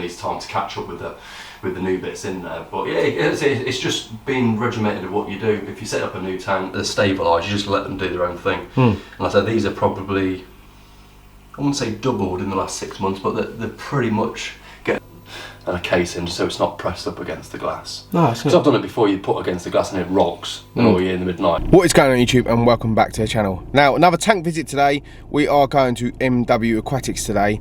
needs time to catch up with the new bits in there. But yeah, it's just being regimented of what you do. If you set up a new tank, they're stabilised, you just let them do their own thing. And I said these are probably, I wouldn't say doubled in the last 6 months, but they're pretty much getting a casing so it's not pressed up against the glass. Nice. Because I've done it before, you put against the glass and it rocks all year in the midnight. What is going on YouTube, and welcome back to the channel. Now, another tank visit today. We are going to MW Aquatics today.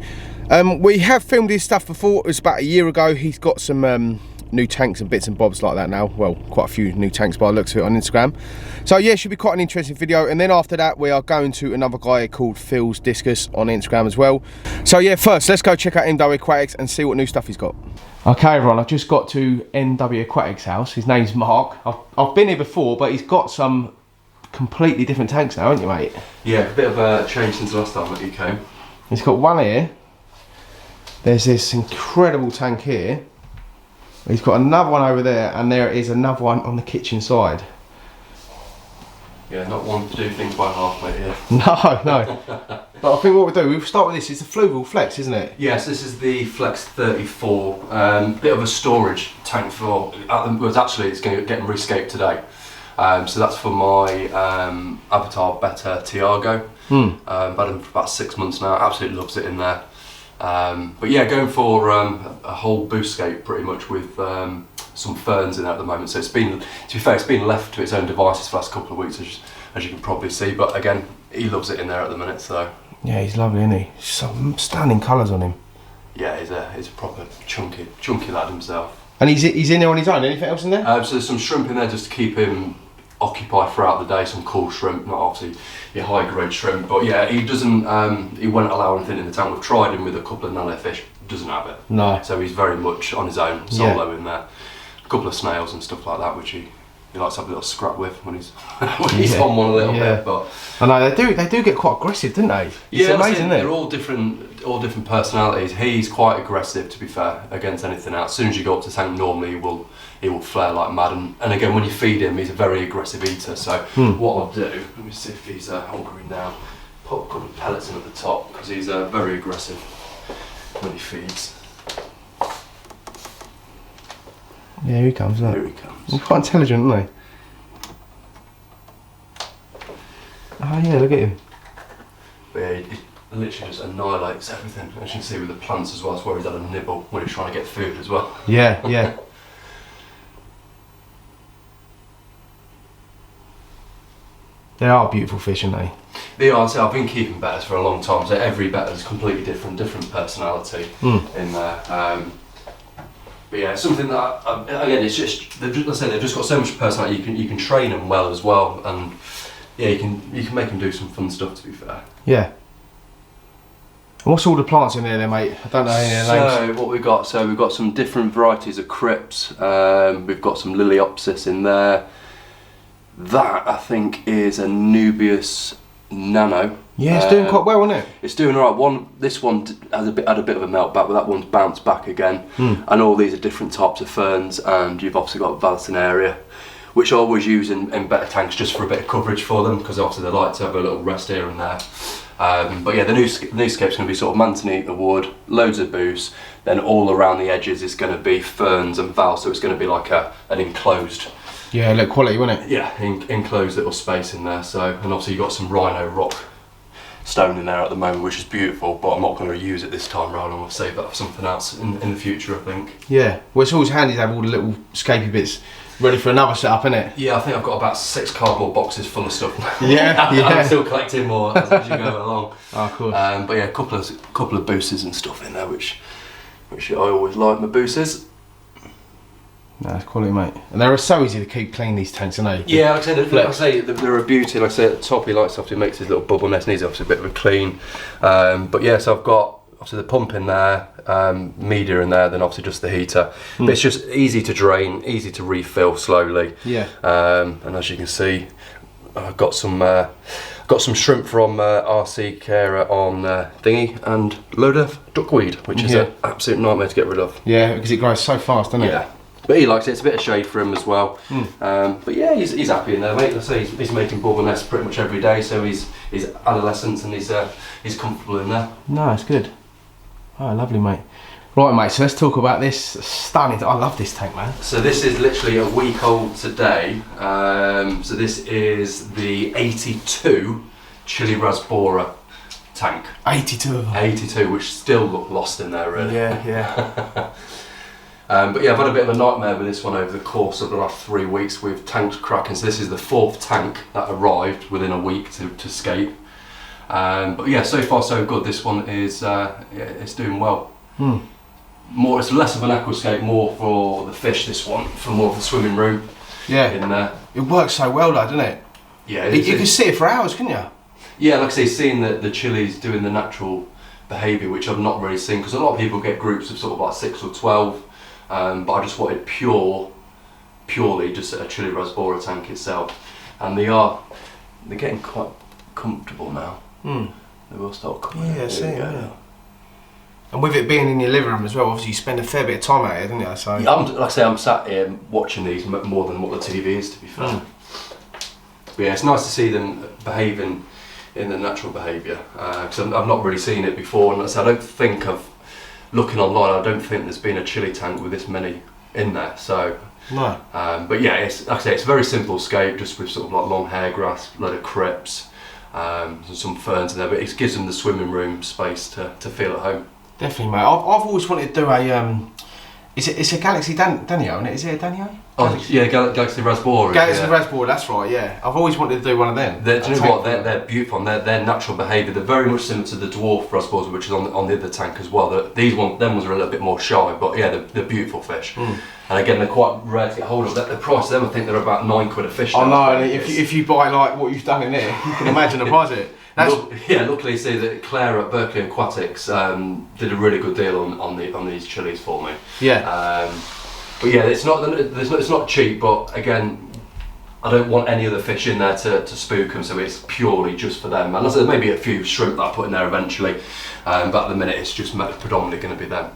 We have filmed his stuff before. It was about a year ago. He's got some new tanks and bits and bobs like that now. Well, quite a few new tanks by the looks of it on Instagram. So yeah, should be quite an interesting video. And then after that, we are going to another guy called Phil's Discus on Instagram as well. So yeah, first let's go check out MW Aquatics and see what new stuff he's got. Okay everyone, I've just got to MW Aquatics house. His name's Mark. I've been here before, but he's got some completely different tanks now, haven't you, mate? Yeah, a bit of a change since the last time that you came. He's got one here. There's this incredible tank here. He's got another one over there, and there is another one on the kitchen side. Yeah, not one to do things by half, mate, yeah. No. But I think what we'll do, we'll start with this. It's the Fluval Flex, isn't it? Yes, this is the Flex 34. Bit of a storage tank for, it's going to get rescaped today. So that's for my Avatar Beta Tiago. I've had him for about 6 months now, absolutely loves it in there. But yeah, going for a whole boostscape pretty much with some ferns in there at the moment. So it's been, to be fair, it's been left to its own devices for the last couple of weeks, as you can probably see. But again, he loves it in there at the minute. So yeah, he's lovely, isn't he? Some stunning colours on him. Yeah, he's a proper chunky lad himself. And he's in there on his own. Anything else in there? So there's some shrimp in there just to keep him occupied throughout the day. Some cool shrimp, not obviously your high grade shrimp, but yeah, he doesn't. He won't allow anything in the tank. We've tried him with a couple of nully fish, doesn't have it. No. So he's very much on his own, solo in there. A couple of snails and stuff like that, which he likes to have a little scrap with when he's on one a little bit. But I know they do get quite aggressive, don't they? It's amazing, isn't it? They're all different personalities. He's quite aggressive, to be fair, against anything else. As soon as you go up to the tank, normally he will flare like mad. And again, when you feed him, he's a very aggressive eater. So what I'll do, let me see if he's hungry now. Put a couple of pellets in at the top because he's very aggressive when he feeds. Yeah, here he comes, look. Here he comes. He's quite intelligent, isn't he? Oh yeah, look at him. But yeah, he literally just annihilates everything. As you can see with the plants as well, that's where he's had a nibble when he's trying to get food as well. Yeah, yeah. They are beautiful fish, aren't they? They are. So I've been keeping betters for a long time, so every better is completely different personality in there. But yeah, something that again, it's just they've just got so much personality. You can train them well as well, and yeah, you can make them do some fun stuff. To be fair. Yeah. And what's all the plants in there, mate? I don't know any of their names. So what we've got? So we've got some different varieties of crypts. We've got some Liliopsis in there. That I think is a Nubius Nano. Yeah, it's doing quite well, isn't it? It's doing alright. This one had a bit of a melt back, but that one's bounced back again. And all these are different types of ferns, and you've obviously got Valsinaria, which I always use in better tanks just for a bit of coverage for them, because obviously they like to have a little rest here and there. But yeah, the new scape's going to be sort of Manzanita wood, loads of boost, then all around the edges is going to be ferns and val, so it's going to be like an enclosed. Yeah, look, quality, wouldn't it? Yeah, enclosed little space in there. So, and obviously you've got some rhino rock stone in there at the moment, which is beautiful, but I'm not going to use it this time round. I'm going to save that for something else in the future, I think. Yeah, well, it's always handy to have all the little scapey bits ready for another setup, isn't it? Yeah, I think I've got about 6 cardboard boxes full of stuff. Yeah. I'm still collecting more as you go along. Oh, of course. But yeah, a couple of boosters and stuff in there, which I always like my boosters. No, it's quality, mate. And they're so easy to keep clean, these tanks, aren't they? Yeah, like I say, they're a beauty. Like I say, at the top he likes obviously makes his little bubble nest, needs obviously a bit of a clean. But yeah, so I've got obviously the pump in there, media in there, then obviously just the heater. But it's just easy to drain, easy to refill slowly. Yeah. And as you can see, I've got some shrimp from RC Carer on thingy, and a load of duckweed, which is an absolute nightmare to get rid of. Yeah, because it grows so fast, doesn't it? Yeah. But he likes it, it's a bit of shade for him as well. But yeah, he's happy in there, mate. Let's say he's making bubble nests pretty much every day, so he's adolescent and he's comfortable in there. No, it's good. Oh, lovely, mate. Right, mate, so let's talk about this. Stunning. I love this tank, man. So this is literally a week old today. So this is the 82 Chili Rasbora tank. 82 of them. 82, which still look lost in there, really. Yeah. But yeah, I've had a bit of a nightmare with this one over the course of the last 3 weeks with tanks cracking. So this is the 4th tank that arrived within a week to scape. But yeah, so far so good. This one is it's doing well. It's less of an aquascape, more for the fish. This one for more of the swimming room. Yeah. In there. It works so well, though, doesn't it? Yeah. You can see it for hours, couldn't you? Yeah, like I say, seeing the chilies doing the natural behaviour, which I've not really seen, because a lot of people get groups of sort of like 6 or 12. But I just wanted purely just a Chili Rasbora tank itself, and they're getting quite comfortable now. They will start coming. Yeah. And with it being in your living room as well, obviously you spend a fair bit of time out here, don't you? So yeah, like I say, I'm sat here watching these more than what the TV is, to be fair. But yeah, it's nice to see them behaving in the natural behaviour, because I've not really seen it before, and like I say, I don't think looking online, I don't think there's been a chili tank with this many in there. So no. But yeah, like I say, it's a very simple scape, just with sort of like long hair grass, a load of crypts, some ferns in there, but it gives them the swimming room space to feel at home. Definitely, mate. I've always wanted to do a it's a Galaxy Danio, isn't it? Is it a Danio? Yeah, Galaxy Rasbora. Galaxy Rasbora, that's right. Yeah, I've always wanted to do one of them. Do you know what? They're beautiful. And their natural behaviour. They're very much similar to the dwarf Rasbora, which is on the other tank as well. Them ones are a little bit more shy, but yeah, they're beautiful fish. And again, they're quite rare to get hold of. The price of them, I think they're about £9 a fish. I know. And if you buy like what you've done in there, you can imagine the price of it. Luckily, see that Claire at Berkeley Aquatics did a really good deal on these chilies for me. Yeah. But yeah, it's not cheap. But again, I don't want any other fish in there to spook them, so it's purely just for them. And there's maybe a few shrimp that I put in there eventually, but at the minute it's just predominantly going to be them.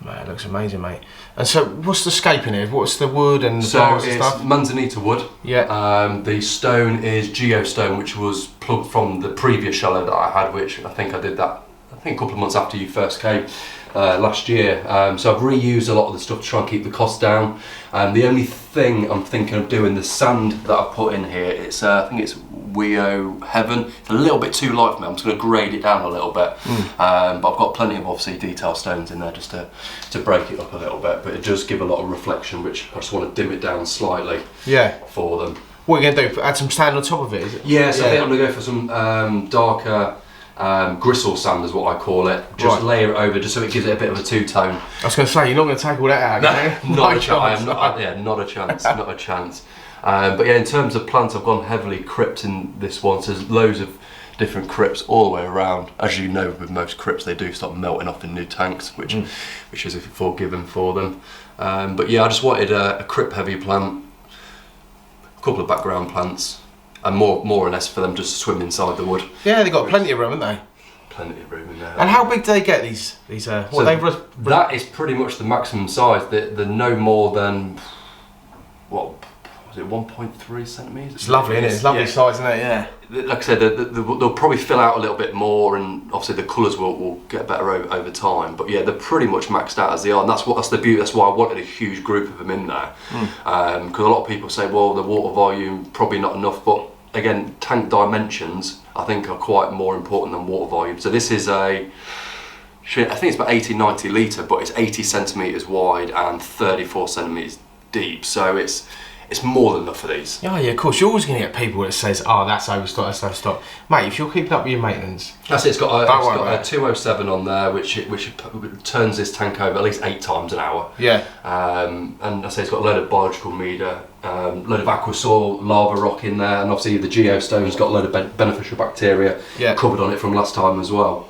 Man, it looks amazing, mate. And so, what's the scape in here? What's the wood and the bars and stuff? Manzanita wood. Yeah. The stone is geostone, which was plugged from the previous shallow that I had, which I think I did that a couple of months after you first came last year. So I've reused a lot of the stuff to try and keep the cost down. The only thing I'm thinking of doing, the sand that I put in here, I think it's Weo Heaven. It's a little bit too light for me. I'm just going to grade it down a little bit. But I've got plenty of obviously detail stones in there just to break it up a little bit. But it does give a lot of reflection, which I just want to dim it down slightly. Yeah. For them. What are you going to do? Add some sand on top of it? Is it? Yeah. So I think I'm going to go for some darker gristle sand is what I call it. Just layer it over, just so it gives it a bit of a two-tone. I was going to say, you're not going to take all that out, no, not a chance. Not a chance. Not a chance. But yeah, in terms of plants, I've gone heavily crypt in this one. So there's loads of different crypts all the way around. As you know, with most crypts, they do start melting off in new tanks, which is a forgiven for them. But yeah, I just wanted a crypt-heavy plant, a couple of background plants, and more or less for them just to swim inside the wood. Yeah, they've got plenty of room, haven't they? Plenty of room in there. And how big do they get, these that is pretty much the maximum size. They're no more than, what was it, 1.3 centimetres? It's lovely, isn't it? It's lovely size, isn't it? Yeah. Like I said, they'll probably fill out a little bit more, and obviously the colours will get better over time. But yeah, they're pretty much maxed out as they are, and that's the beauty. That's why I wanted a huge group of them in there, because a lot of people say, well, the water volume probably not enough. But again, tank dimensions I think are quite more important than water volume. So this is I think it's about 80-90 litre, but it's 80 centimetres wide and 34 centimetres deep. So it's more than enough for these. Yeah, of course. You're always going to get people that says, oh, that's overstock, that's overstock. Mate, if you're keeping up with your maintenance... That's it. It's got a 207 on there, which turns this tank over at least 8 times an hour. Yeah. And I say it's got a load of biological media, load of aquasoil, lava rock in there, and obviously the geostone's got a load of beneficial bacteria covered on it from last time as well.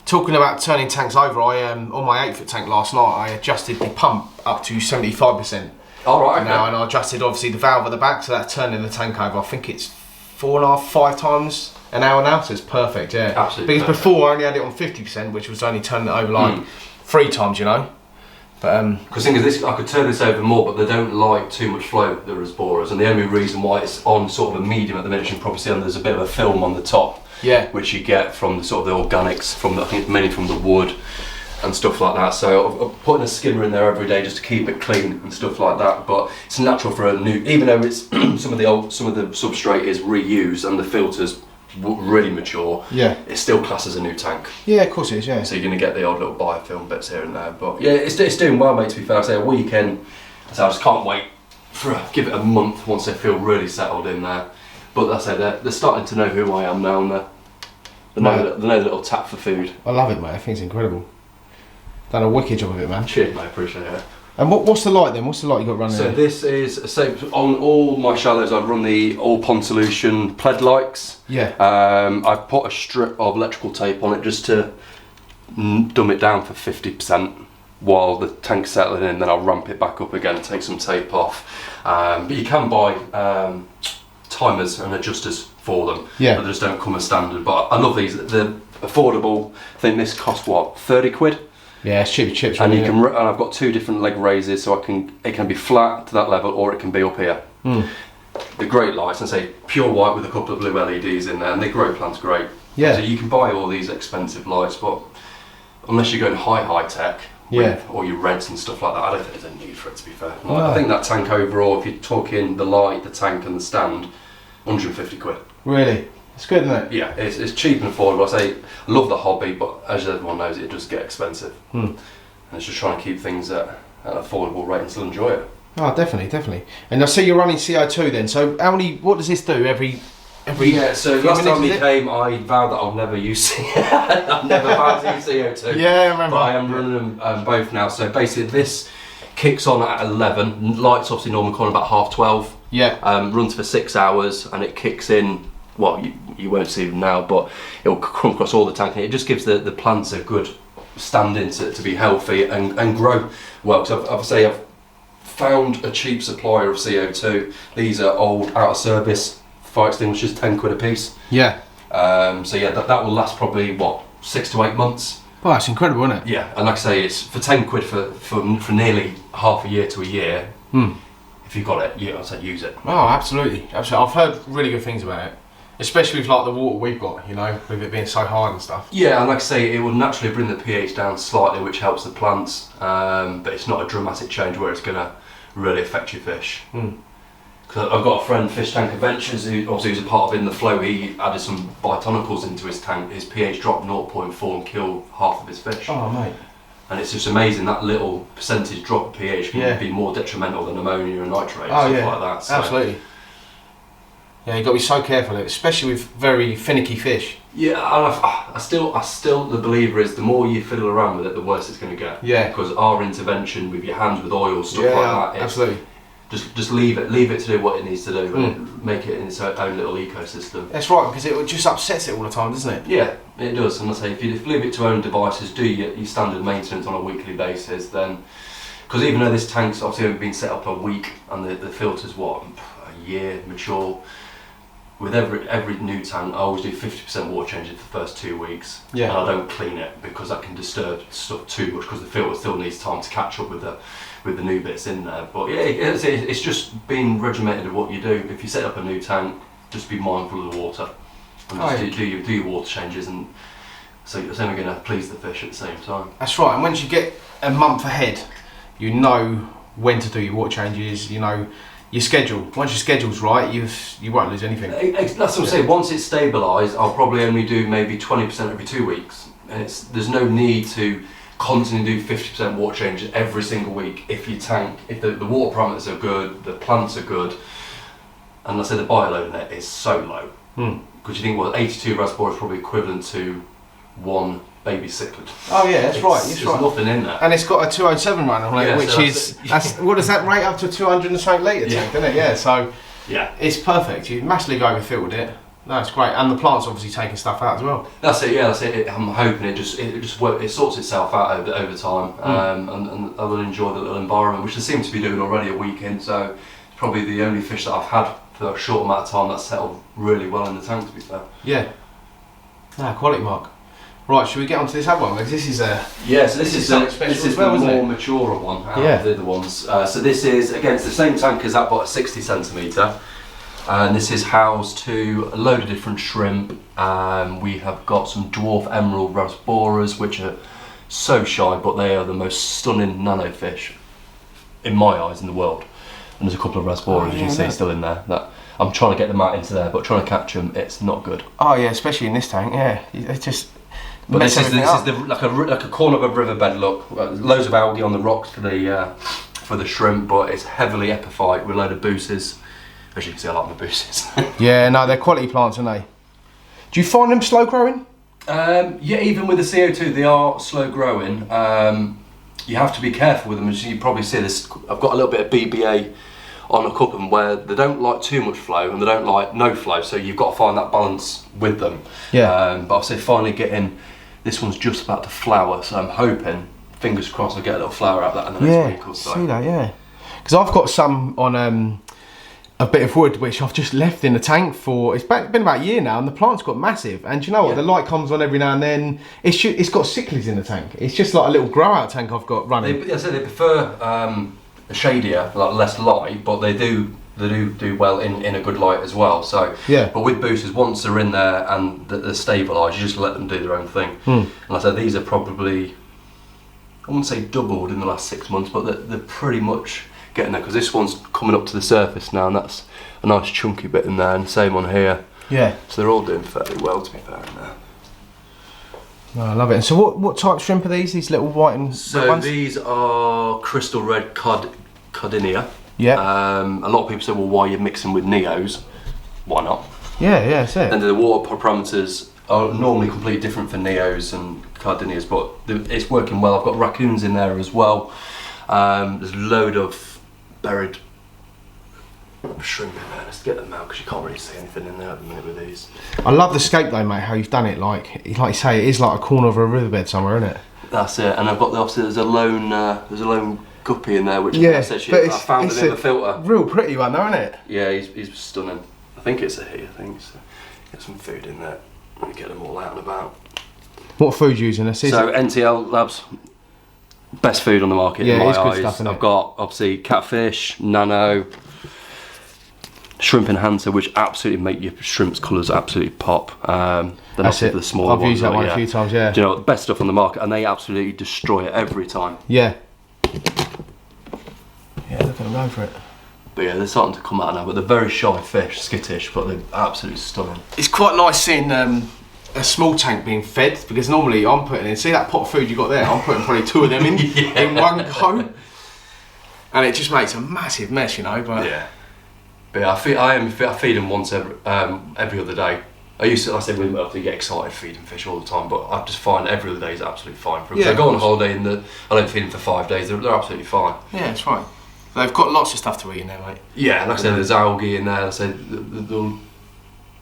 Talking about turning tanks over, on my 8-foot tank last night, I adjusted the pump up to 75%. All right. Okay. Now, and I adjusted obviously the valve at the back, so that's turning the tank over. I think it's 4.5, 5 times an hour now, so it's perfect. Yeah, absolutely. Because before I only had it on 50%, which was only turning it over like 3 times, you know. But because the thing is, this I could turn this over more, but they don't like too much flow, the Rasboras, and the only reason why it's on sort of a medium at the minute, you can probably see there's a bit of a film on the top. Yeah. Which you get from the sort of the organics, I think mainly from the wood and stuff like that. So I'm putting a skimmer in there every day just to keep it clean and stuff like that. But it's natural for a new, even though it's some of the substrate is reused and the filter's really mature. Yeah. It's still classed as a new tank. Yeah, of course it is. Yeah. So you're going to get the odd little biofilm bits here and there. But yeah, it's doing well, mate. To be fair, I say a weekend. So I just can't wait give it a month once they feel really settled in there. But I say they're starting to know who I am now, and they know the little tap for food. I love it, mate. I think it's incredible. Done a wicked job of it, man. Cheers, mate. Appreciate it. And what's the light then? What's the light you got running? So this is on all my shallows. I've run the all pond solution pled lights. Yeah. I've put a strip of electrical tape on it just to dumb it down for 50% while the tank's settling in. Then I'll ramp it back up again and take some tape off. But you can buy timers and adjusters for them. Yeah. But they just don't come as standard. But I love these. They're affordable. I think this costs what, 30 quid? Yeah, it's cheap chips. And and I've got 2 different leg raises, so it can be flat to that level, or it can be up here. They're great lights, and say pure white with a couple of blue LEDs in there, and they grow plants great. Yeah. So you can buy all these expensive lights, but unless you're going high tech, or your reds and stuff like that, I don't think there's a need for it, to be fair. I think that tank overall, if you're talking the light, the tank, and the stand, 150 quid. Really? It's good, isn't it? Yeah, it's cheap and affordable. I say I love the hobby, but as everyone knows, it does get expensive. And it's just trying to keep things at an affordable rate and still enjoy it. Oh, definitely. And I see you're running CO2 then. So what does this do every? Yeah. So last time we came, I vowed that I'll never use I've never vowed to use CO2. Yeah, I remember. But I am running them both now. So basically, this kicks on at 11. Lights obviously normally on about 12:30. Yeah. Runs for 6 hours, and it kicks in. Well, you won't see them now, but it'll come across all the tank, and it just gives the plants a good stand-in to be healthy and grow well. So I've found a cheap supplier of CO2. These are old out-of-service fire extinguishers, 10 quid a piece. Yeah. So yeah, that will last probably, what, 6 to 8 months? Well, that's incredible, isn't it? Yeah, and like I say, it's for 10 quid for nearly half a year to a year. If you've got it, I'd say use it. Oh, absolutely. I've heard really good things about it. Especially with like the water we've got, with it being so hard and stuff. Yeah, and like I say, it will naturally bring the pH down slightly, which helps the plants, but it's not a dramatic change where it's going to really affect your fish. Because I've got a friend, Fish Tank Adventures, who obviously was a part of In the Flow. He added some biotonicals into his tank. His pH dropped 0.4 and killed half of his fish. Oh, mate. And it's just amazing that little percentage drop of pH can be more detrimental than ammonia and nitrate and stuff like that. So. Absolutely. Yeah, you've got to be so careful, especially with very finicky fish. Yeah, and I still the believer is the more you fiddle around with it, the worse it's going to get. Yeah. Because our intervention with your hands, with oil, stuff like that, absolutely. Just leave it to do what it needs to do, and make it in its own little ecosystem. That's right, because it just upsets it all the time, doesn't it? Yeah, it does. And I say, if you leave it to own devices, do your standard maintenance on a weekly basis, then, because even though this tank's obviously only been set up a week and the filter's what, a year mature. With every new tank, I always do 50% water changes for the first 2 weeks. Yeah. And I don't clean it because that can disturb stuff too much, because the filter still needs time to catch up with the new bits in there. But yeah, it's just being regimented of what you do. If you set up a new tank, just be mindful of the water, and just do your water changes, and so it's only going to please the fish at the same time. That's right. And once you get a month ahead, you know when to do your water changes. Your schedule. Once your schedule's right, you won't lose anything. That's what I'm saying. Once it's stabilised, I'll probably only do maybe 20% every 2 weeks, and there's no need to constantly do 50% water changes every single week. If the water parameters are good, the plants are good, and let's say the bioload in it is so low, because you think 82 reservoir is probably equivalent to 1 baby cichlid. Oh yeah, that's right. There's nothing in there. And it's got a 207 run on it, which so that's what does that rate up to 200 and something litre tank, doesn't it? Yeah. So it's perfect. You massively overfilled it. No, it's great, and the plant's obviously taking stuff out as well. That's it. Yeah, that's it. I'm hoping it just works. It sorts itself out over time, and I will enjoy the little environment, which I seem to be doing already a week in. So it's probably the only fish that I've had for a short amount of time that's settled really well in the tank, to be fair. Yeah. Quality mark. Right, should we get onto this other one? Because this is a so this is the more mature one out of the other ones. So this is again, it's the same tank as that, but a 60 centimetre. And this is housed to a load of different shrimp. We have got some dwarf emerald rasboras, which are so shy, but they are the most stunning nano fish in my eyes in the world. And there's a couple of rasboras, as you see, still in there. That I'm trying to get them out into there, but trying to catch them, it's not good. Oh yeah, especially in this tank. Yeah, it's just. But this is like a corner of a riverbed look. Loads of algae on the rocks for the shrimp, but it's heavily epiphyte with a load of booses. As you can see, I like my booses. Yeah, no, they're quality plants, aren't they? Do you find them slow growing? Yeah, even with the CO2, they are slow growing. You have to be careful with them, as you probably see this. I've got a little bit of BBA on a couple of them where they don't like too much flow and they don't like no flow, so you've got to find that balance with them. Yeah. But I'll say finally getting, this one's just about to flower, so I'm hoping, fingers crossed, I'll get a little flower out of that in the next week or so. See that, yeah. Because I've got some on a bit of wood which I've just left in the tank for, it's been about a year now, and the plant's got massive. And do you know what, the light comes on every now and then. It's got cichlids in the tank. It's just like a little grow out tank I've got running. They prefer a shadier, like less light, but they do well in a good light as well. So yeah. But with boosters, once they're in there and they're stabilised, you just let them do their own thing. And I said these are probably, I wouldn't say doubled in the last 6 months, but they're pretty much getting there, because this one's coming up to the surface now, and that's a nice chunky bit in there, and same on here. Yeah. So they're all doing fairly well, to be fair, in there. Oh, I love it. And so what type of shrimp are these? These little white and red ones? These are crystal red caudinia. Yeah. A lot of people say, well, why are you mixing with neos? Why not? Yeah, that's it. And the water parameters are normally completely different for neos and cardinias, but it's working well. I've got raccoons in there as well. There's a load of buried shrimp in there. Let's get them out, because you can't really see anything in there at the minute with these. I love the scape though, mate, how you've done it. Like you say, it is like a corner of a riverbed somewhere, isn't it? That's it. And I've got obviously there's a lone guppy in there, which I found it in the filter. Real pretty one, though, isn't it? Yeah, he's stunning. I think it's a he. I think so. Get some food in there and get them all out and about. What food you using? So NTL Labs, best food on the market in my eyes. Stuff, I've got obviously catfish, nano, shrimp enhancer, which absolutely make your shrimp's colours absolutely pop. That's it. The smaller I've used that one a few times. Yeah. Do you know what, the best stuff on the market, and they absolutely destroy it every time. Yeah. Yeah, look at them going for it. But yeah, they're starting to come out now, but they're very shy fish, skittish, but they're absolutely stunning. It's quite nice seeing a small tank being fed, because normally I'm putting in, see that pot of food you got there, I'm putting probably 2 of them in in one go, and it just makes a massive mess, you know. But yeah, I feed them once every other day. I said we don't get excited feeding fish all the time, but I just find every other day is absolutely fine. I go on holiday and I don't feed them for 5 days, they're absolutely fine. Yeah, that's right. They've got lots of stuff to eat in there, mate. Yeah, like I said, there's algae in there. I said they'll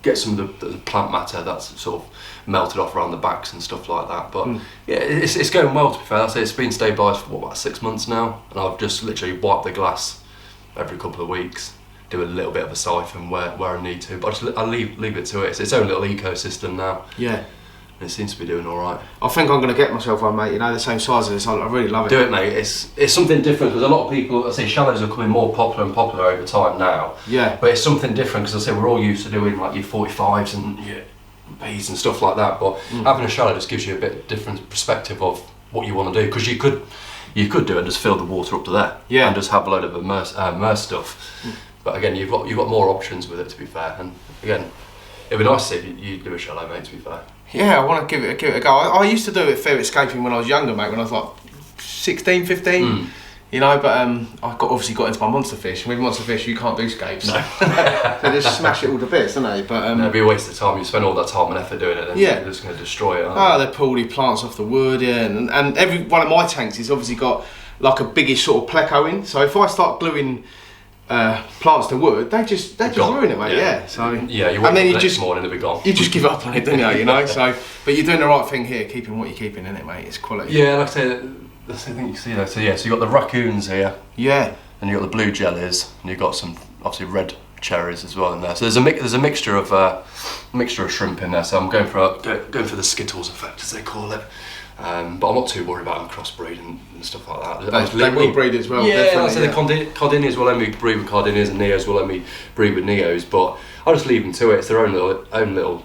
get some of the plant matter that's sort of melted off around the backs and stuff like that. But yeah, it's going well, to be fair. I say it's been stabilised for about 6 months now, and I've just literally wiped the glass every couple of weeks, do a little bit of a siphon where I need to, but I leave it to it. It's its own little ecosystem now. Yeah. It seems to be doing all right. I think I'm going to get myself one, mate. You know, the same size as this. I really love it. Do it, mate. It's something different, because a lot of people, I say, shallows are becoming more popular and popular over time now. Yeah. But it's something different, because I say we're all used to doing like your 45s and your Bs and stuff like that. But having a shallow just gives you a bit different perspective of what you want to do, because you could do it and just fill the water up to there. Yeah. And just have a load of immerse stuff. But again, you've got more options with it, to be fair. And again, it'd be nice if you do a shallow, mate, to be fair. Yeah, I want to give it a go. I used to do it fair escaping when I was younger, mate, when I was like 16, 15, you know, but I obviously got into my monster fish, and with monster fish you can't do scapes. No. They just smash it all to bits, don't they? But it'd be a waste of time. You spend all that time and effort doing it, and you're just going to destroy it, aren't they pull the plants off the wood, and every one of my tanks has obviously got like a biggish sort of pleco in, so if I start gluing plants to wood, they just ruin it, mate. Yeah. So yeah, you wake up the next morning, they'll be gone. You just give up on it, don't you? You know. So, but you're doing the right thing here, keeping what you're keeping in it, mate. It's quality. Yeah, like I say, that's the thing you see there. So yeah, so you got the raccoons here. Yeah. And you got the blue jellies, and you got some obviously red cherries as well in there. So there's a mixture of shrimp in there. So I'm going for the Skittles effect, as they call it. but I'm not too worried about them crossbreeding and stuff like that. They will breed as well. Yeah, like I say, the Cardinias will let me breed with Cardinias, and Neos will let me breed with Neos, but I'll just leave them to it. It's their own little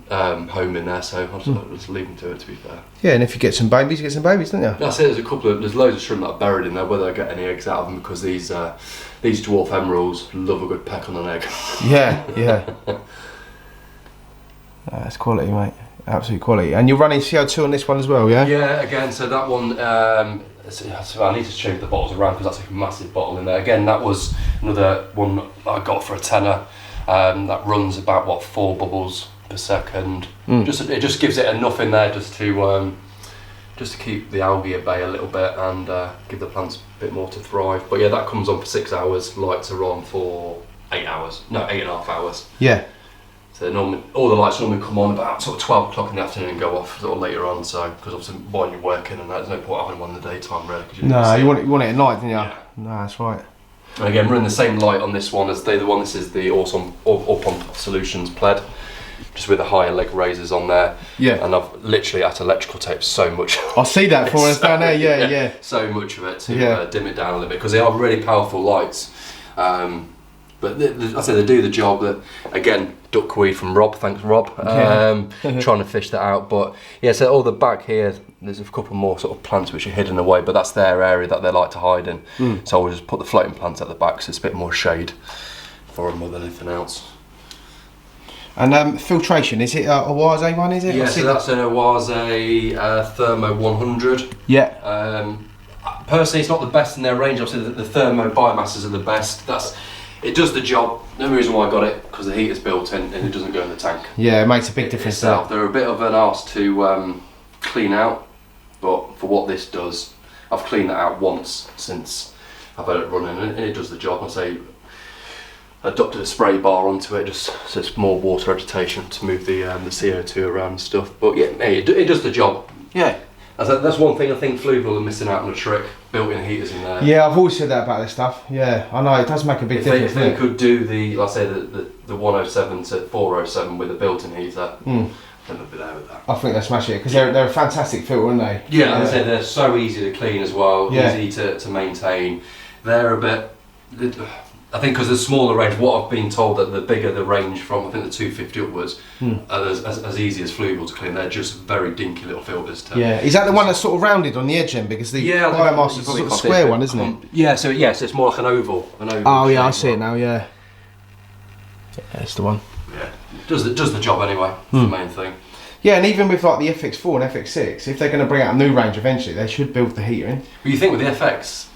home in there, so I'll just leave them to it, to be fair. Yeah, and if you get some babies, you get some babies, don't you? That's it. There's loads of shrimp that are buried in there. Whether I get any eggs out of them, because these dwarf emeralds love a good peck on an egg. Yeah. That's quality, mate. Absolute quality. And you're running CO2 on this one as well, yeah? Yeah. Again, so that one. So I need to change the bottles around because that's a massive bottle in there. Again, that was another one I got for a tenner. That runs about 4 bubbles per second. It just gives it enough in there just to keep the algae at bay a little bit and give the plants a bit more to thrive. But yeah, that comes on for 6 hours. Lights are on for 8 hours. No, 8.5 hours. Yeah. So normally, all the lights normally come on about sort of 12 o'clock in the afternoon and go off sort of later on. So because obviously while you're working, and there's no point having one in the daytime really. No, you want it at night, don't you? Yeah. No, that's right. And again, we're in the same light on this one as the one. This is the Awesome Pump Solutions Pled, just with the higher leg razors on there. Yeah. And I've literally had to electrical tape so much. I see that for us down there. Yeah. So much of it to dim it down a little bit because they are really powerful lights. But I say they do the job. That again, duckweed from Rob. Thanks, Rob. Trying to fish that out. But yeah, so all the back here, there's a couple more sort of plants which are hidden away, but that's their area that they like to hide in. So I'll just put the floating plants at the back, so it's a bit more shade for them more than anything else. And filtration, is it a Oase one? Is it? Yeah, so that's an Oase Thermo 100. Yeah. Personally, it's not the best in their range. Obviously, the thermo biomasses are the best. It does the job. The only reason why I got it because the heater's built in and it doesn't go in the tank. Yeah, it makes a big difference. They're a bit of an arse to clean out, but for what this does, I've cleaned that out once since I've had it running, and it does the job. I say I adopted a spray bar onto it, just so it's more water agitation to move the CO2 around and stuff. But yeah, it does the job. Yeah. That's one thing I think Fluval are missing out on a trick, built-in heaters in there. Yeah, I've always said that about this stuff. Yeah, I know, it does make a big difference. If they could do the 107 to 407 with a built-in heater, then they'd be there with that. I think they'll smash it, because they're a fantastic filter, aren't they? Yeah, as I say, they're so easy to clean as well, easy to maintain. They're a bit... I think because the smaller range, what I've been told that the bigger the range from, I think the 250 upwards, are as easy as Fluval to clean. They're just very dinky little filters. Yeah, is that the one that's sort of rounded on the edge then? Because the biomass is sort of a square one, isn't it? Yeah, so it's more like an oval. Oh yeah, I see it now. Yeah, that's the one. Yeah, does the job anyway. That's the main thing. Yeah, and even with like the FX4 and FX6, if they're going to bring out a new range eventually, they should build the heater in. But you think with the FX,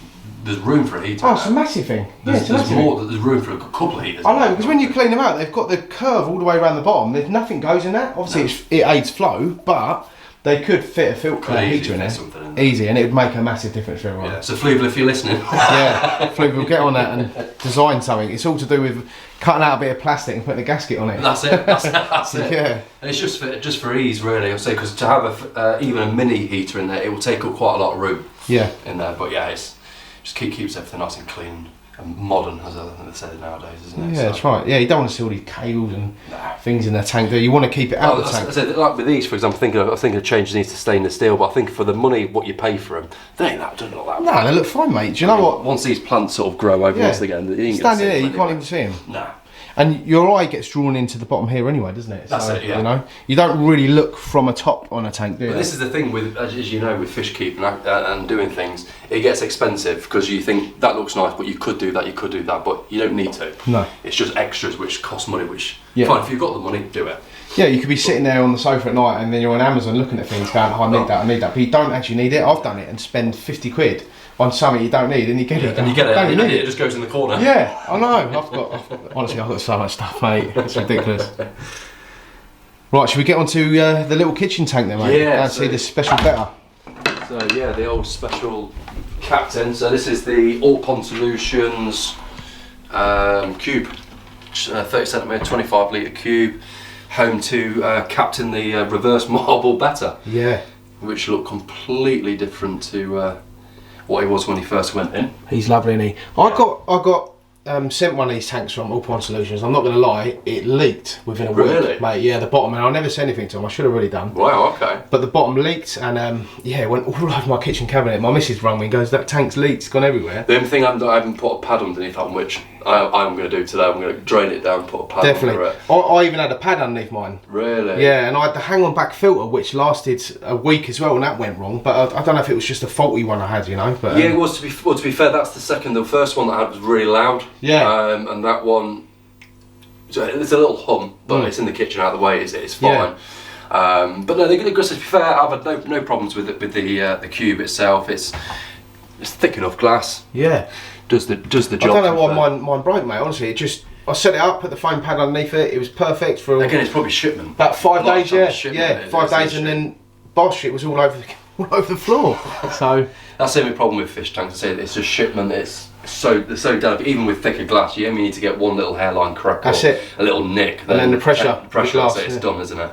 there's room for a heater. Oh, it's a massive thing. There's room for a couple of heaters. I know, because when you clean them out, they've got the curve all the way around the bottom. There's nothing goes in that. Obviously, it aids flow, but they could fit a heater in there. Easy, and it would make a massive difference for everyone. Yeah. So Fluval, if you're listening, Fluval, get on that and design something. It's all to do with cutting out a bit of plastic and putting a gasket on it. That's it. That's it. Yeah. And it's just for ease, really. I'll say, because to have even a mini heater in there, it will take up quite a lot of room. Yeah. In there, but yeah, it's just keeps everything nice and clean and modern, as they say nowadays, isn't it? Yeah, that's right. Yeah, you don't want to see all these cables and things in the tank, do you? You want to keep it out of the tank. I said, like with these, for example, I was thinking of changing these to stainless steel, but I think for the money, what you pay for them, they ain't that bad. No, they look fine, mate. Do you know what? Once these plants sort of grow over once again, standing there, you can't even see them. Nah. And your eye gets drawn into the bottom here anyway, doesn't it? That's it, yeah. You know, you don't really look from a top on a tank, do you? But this is the thing with, as you know, with fish keeping and doing things, it gets expensive because you think that looks nice, but you could do that, but you don't need to. No. It's just extras which cost money, fine, if you've got the money, do it. Yeah, you could be sitting there on the sofa at night and then you're on Amazon looking at things going, oh, I need that, but you don't actually need it. I've done it and spend 50 quid on something you don't need and you get it. And you get it, and it just goes in the corner. Yeah, I know. Honestly, I've got so much stuff, mate. It's ridiculous. Right, should we get onto the little kitchen tank then, mate? Yeah. See the special better. So yeah, the old special Captain. So this is the All Pond Solutions cube, 30 centimetre, 25 litre cube, home to Captain, the reverse marble better. Yeah. Which looked completely different to what he was when he first went in. He's lovely, isn't he? I got sent one of these tanks from All Pond Solutions. I'm not going to lie, it leaked within a Really? week, mate. Yeah, the bottom, and I never said anything to them. I should have really done. Wow, okay. But the bottom leaked, and yeah, it went all over my kitchen cabinet. My missus rang me and goes, "That tank's leaked. It's gone everywhere." The only thing I haven't put a pad underneath that, which I'm going to do today. I'm going to drain it down, put a pad under it. I even had a pad underneath mine. Really? Yeah, and I had the hang-on back filter, which lasted a week as well, and that went wrong. But I don't know if it was just a faulty one I had, you know. But yeah, it was. To be fair, that's the second. The first one that I had was really loud. Yeah. And that one, it's a little hum, but it's in the kitchen out of the way. It's fine. Yeah. But no, to be fair, I've had no problems with it, with the cube itself. It's thick enough glass. Yeah. Does the job. I don't know why mine broke, mate. Honestly, it just, I set it up, put the foam pad underneath it. It was perfect for. Again, it's probably shipment. About 5 days, yeah. 5 days, and then bosh, it was all over the floor. So that's the only problem with fish tanks. I say it's just shipment. It's so delicate. Even with thicker glass, you only need to get one little hairline crack. That's or it. A little nick. And then the pressure. Glass, it's done, isn't it?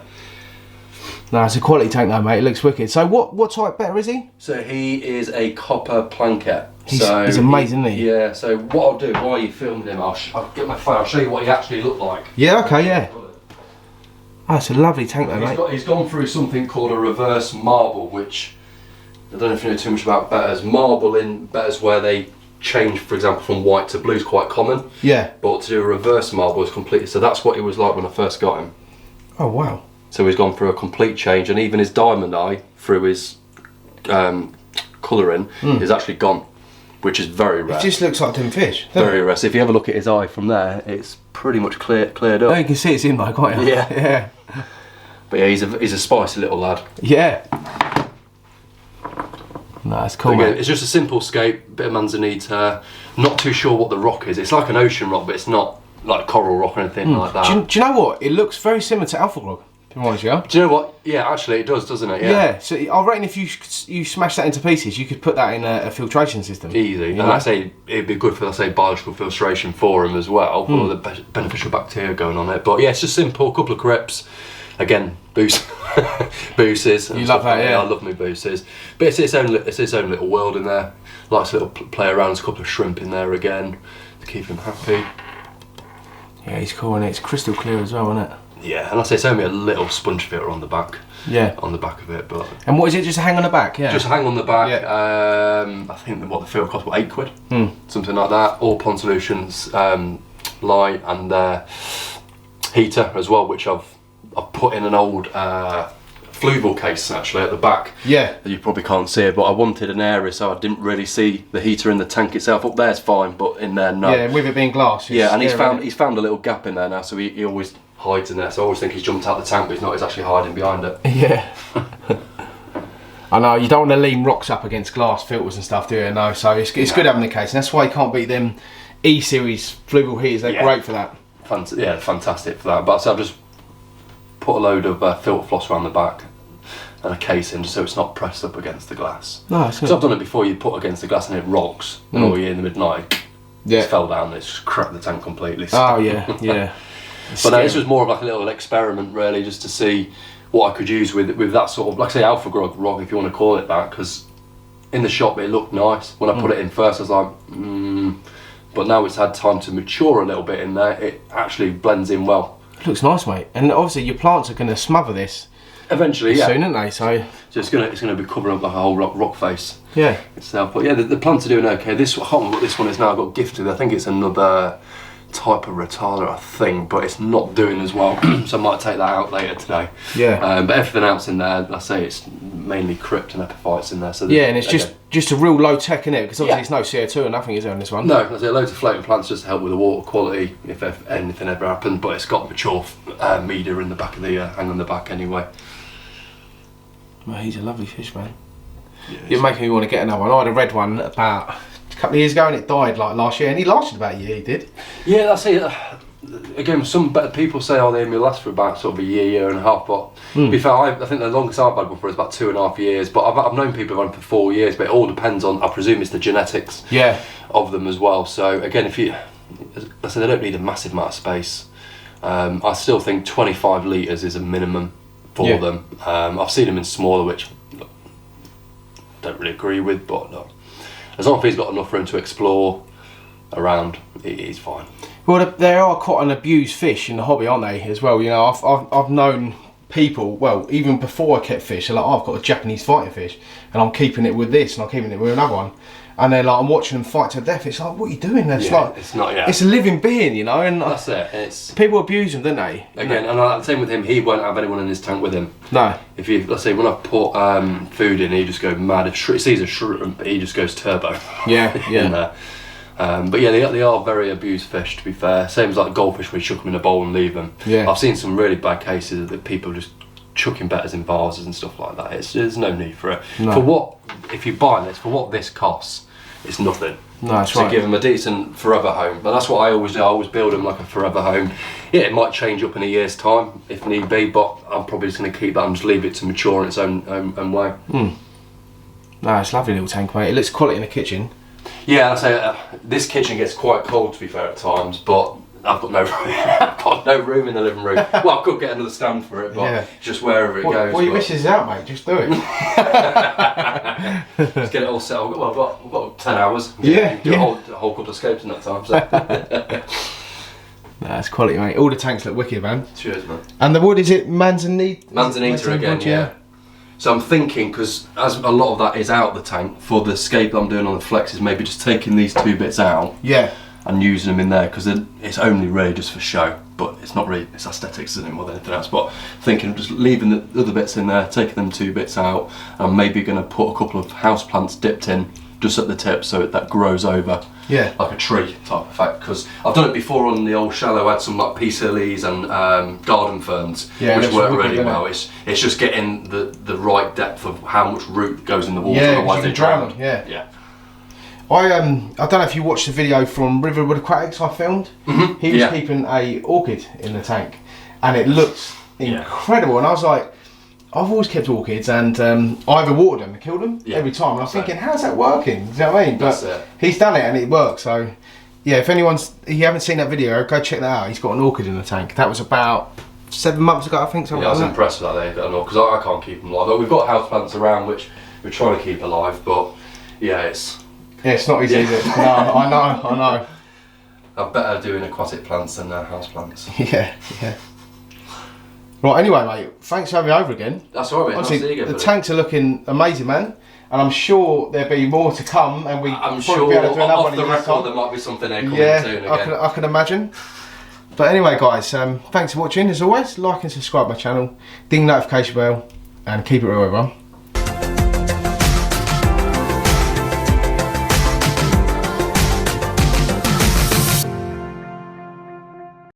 No, it's a quality tank though, mate. It looks wicked. So what type better is he? So he is a copper planket. He's amazing, isn't he? Yeah, so what I'll do while you're filming him, I'll get my phone, I'll show you what he actually looked like. Yeah, okay, yeah. Oh, it's a lovely tank though, mate. He's gone through something called a reverse marble, which, I don't know if you know too much about betters. Marble in betters where they change, for example, from white to blue is quite common. Yeah. But to do a reverse marble is completely, so that's what he was like when I first got him. Oh, wow. So he's gone through a complete change, and even his diamond eye, through his colouring, is actually gone, which is very rare. It just looks like dim fish. Very rare. So if you have a look at his eye from there, it's pretty much cleared up. Oh, you can see it's in there, can't you? Yeah. Yeah. But yeah, he's a spicy little lad. Yeah. No, that's cool, Again, mate. it's just a simple scape, bit of manzanita. Not too sure what the rock is. It's like an ocean rock, but it's not like coral rock or anything like that. Do you know what? It looks very similar to alpha grog. To be honest, yeah. Do you know what? Yeah, actually, it does, doesn't it? Yeah. So I reckon if you smash that into pieces, you could put that in a filtration system. Easy. And I say it'd be good for, let's say, biological filtration for him as well, for all the beneficial bacteria going on it. But yeah, it's just simple. Couple of crypts. Again, booses. You love that, yeah. I love my booses. But it's its own little world in there. Likes a little play around. There's a couple of shrimp in there again to keep him happy. Yeah, he's cool, and it's crystal clear as well, isn't it? Yeah, and I say it's only a little sponge filter on the back. Yeah. On the back of it, but. And what is it? Just hang on the back? Yeah. Just hang on the back. Yeah. I think what the filter cost, what, £8? Something like that. All Pond Solutions light and heater as well, which I've put in an old Fluval case actually at the back. Yeah. You probably can't see it, but I wanted an area so I didn't really see the heater in the tank itself. Up there's fine, but in there no. Yeah, with it being glass. Yeah, and he's found a little gap in there now, so he always hides in there. So I always think he's jumped out the tank, but he's not. He's actually hiding behind it. Yeah. I know, you don't want to lean rocks up against glass filters and stuff, do you? No, so it's good having the case, and that's why you can't beat them E-series Fluval heaters. They're great for that. Fantastic for that. But so I've just put a load of filter floss around the back and a case in, just so it's not pressed up against the glass. No, because I've done it before. You put against the glass and it rocks, and all year in the midnight, it fell down. It's just cracked the tank completely. Oh yeah, yeah. But no, this was more of like a little experiment, really, just to see what I could use with that sort of, like I say, alpha grog rock, if you want to call it that, because in the shop it looked nice. When I put it in first, I was like, but now it's had time to mature a little bit in there. It actually blends in well. It looks nice, mate. And obviously your plants are going to smother this eventually, soon, aren't they? So it's going to be covering up like a whole rock face. Yeah. Itself. But yeah, the plants are doing okay. I can't remember what this one is now. I got gifted. I think it's another type of retarder, I think, but it's not doing as well. So I might take that out later today. Yeah. But everything else in there, I say it's mainly crypt and epiphytes in there. So yeah, and it's just a real low tech in it, because obviously it's no CO2 or nothing, is there, on this one? No, there's loads of floating plants just to help with the water quality if anything ever happened. But it's got mature media in the back of the hang on the back anyway. Well, he's a lovely fish, man. Yeah, you're making me want to get another one. I had a red one about a couple of years ago and it died like last year, and he lasted about a year, he did. Yeah, that's it. Again, some better people say, oh, they only last for about sort of a year and a half, but to be fair, I think the longest I've had one for is about 2.5 years, but I've known people who've had them for 4 years, but it all depends on, I presume it's the genetics of them as well. So again, if you, I said, they don't need a massive amount of space. I still think 25 litres is a minimum for them. I've seen them in smaller, which I don't really agree with, but as long as he's got enough room to explore, around, he's fine. Well, they are quite an abused fish in the hobby, aren't they, as well? You know, I've known people, well, even before I kept fish, they're like, oh, I've got a Japanese fighting fish, and I'm keeping it with this, and I'm keeping it with another one. And they're like, I'm watching them fight to death. It's like, what are you doing? It's like, it's not. Yeah, it's a living being, you know. And that's it. It's people abuse them, don't they? Again, and the same with him. He won't have anyone in his tank with him. No. If you, let's say, when I put food in, he just goes mad. If he sees a shrimp, he just goes turbo. Yeah, yeah. in there. But yeah, they are very abused fish, to be fair. Same as like goldfish, where you chuck them in a bowl and leave them. Yeah. I've seen some really bad cases that people just chucking betters in vases and stuff like that. There's no need for it. No. For what, if you buy this, for what this costs, it's nothing. No, that's to right. give them a decent forever home. And that's what I always do. I always build them like a forever home. Yeah, it might change up in a year's time if need be, but I'm probably just going to keep that and just leave it to mature in its own way. No, it's a lovely little tank, mate. It looks quality in the kitchen. Yeah, I say this kitchen gets quite cold, to be fair, at times, but I've got no room. I've got no room in the living room. Well, I could get another stand for it, but Yeah. just wherever it goes. Well, your missus is out, mate. Just do it. Just get it all set. I've got 10 hours. Yeah, Do a whole couple of scopes in that time. So. Nah, it's quality, mate. All the tanks look wicked, man. Cheers, man. And the wood, is it Manzanita? Manzanita again, yeah. So I'm thinking, because as a lot of that is out the tank, for the scape I'm doing on the flex is maybe just taking these two bits out. Yeah. And using them in there, because it's only really just for show, but it's not really, it's aesthetics, isn't it, more than anything else. But thinking of just leaving the other bits in there, taking them two bits out, and maybe going to put a couple of house plants dipped in just at the tip so that grows over. Yeah. Like a tree type effect, because I've done it before on the old shallow. I had some like peace lilies and garden ferns, which work really well. It's just getting the right depth of how much root goes in the water, otherwise they drown. Yeah. I don't know if you watched the video from Riverwood Aquatics I filmed. Mm-hmm. He was keeping a orchid in the tank, and it looks incredible. And I was like, I've always kept orchids, and I either watered them and killed them every time. And I was thinking, how's that working? Do you know what I mean? But he's done it, and it works. So yeah, if you haven't seen that video, go check that out. He's got an orchid in the tank. That was about 7 months ago, I think. Yeah, I was impressed with that. Because I can't keep them alive. But we've got houseplants around which we're trying to keep alive, but it's not easy, is it? No, I know. I'm better doing aquatic plants than house plants. Yeah. Right, anyway, mate, thanks for having me over again. That's all right, mate. Obviously, nice to see you again, the tanks are looking amazing, man. And I'm sure there'll be more to come, and I'm sure be able to do another one off the record there might be something there coming soon again. I can imagine. But anyway, guys, thanks for watching. As always, like and subscribe my channel, ding notification bell, and keep it real, everyone.